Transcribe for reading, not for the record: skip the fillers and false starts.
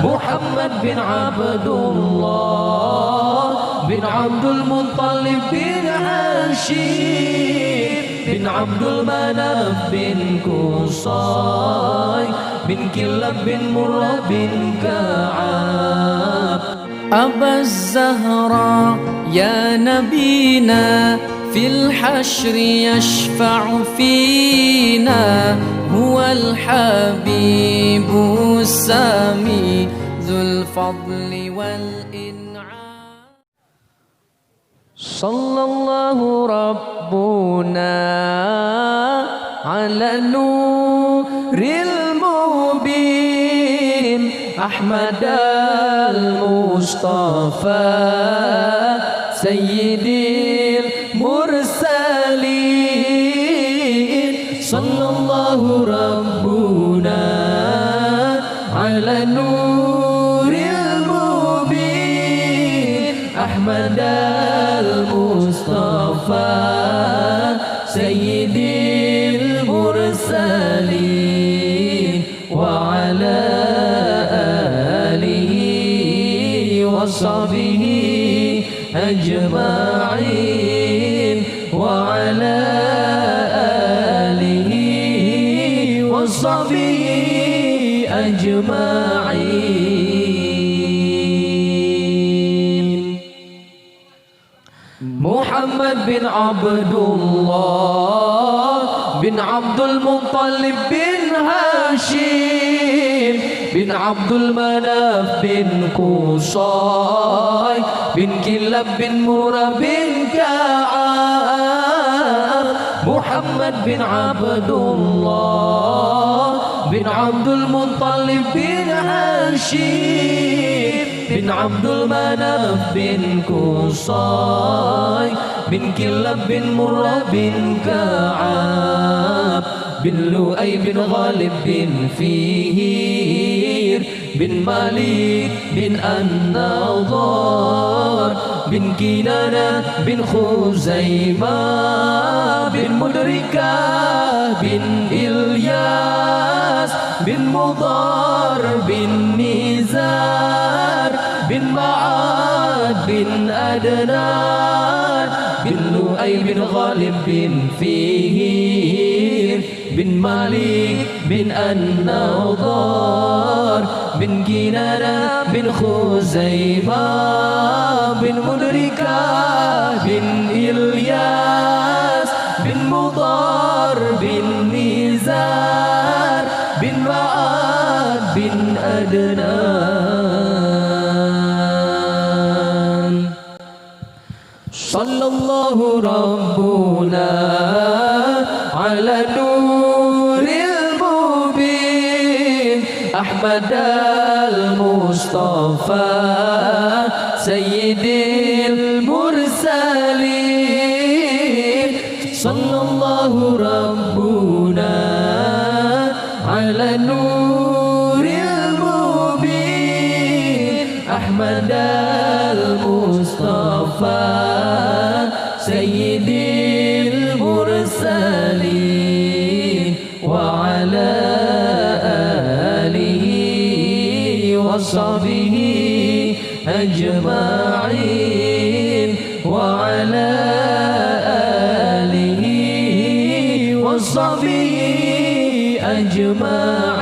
محمد بن عبد الله بن عبد المطلب بن هاشم بن عبد المناف بن قصي بن كلاب بن مرة بن كعب. أبا الزهراء يا نبينا في الحشر يشفع فينا، هو الحبيب السامي ذو الفضل والإنعام. صلى الله ربنا على نور المبين أحمد المصطفى سيد المرسلين. صلى الله ربنا على نور المبين أحمد المصطفى سيد المرسلين وعلى آله وصحبه أجمعين وعلى آله وصحبه أجمعين. محمد بن عبد الله بن عبد المطلب بن هاشم بن عبد المناف بن قصي بن كلاب بن مرة بن كعب. محمد بن عبد الله بن عبد المطلب بن هاشم بن عبد المناف بن قصي بن كلاب بن مرة بن كعب بن لؤي بن غالب بن فيهير بن مالك بن النضر بن كنانة بن خزيمة بن مدركة بن إلياس بن مضر بن نزار بن معاد بن أدنان بن لؤي بن غالب بن فيهير بن مالك بن النضر بن كنانة بن خزيمة بن مدركة بن إلياس بن مضر بن نزار بن معاد بن أدنان. صلى الله ربنا على نور المبين أحمد المصطفى سيد المرسلين. صلى الله ربنا على نور المبين أحمد المصطفى سيد المرسلين وعلى آله وصحبه أجمعين وعلى آله وصحبه أجمعين.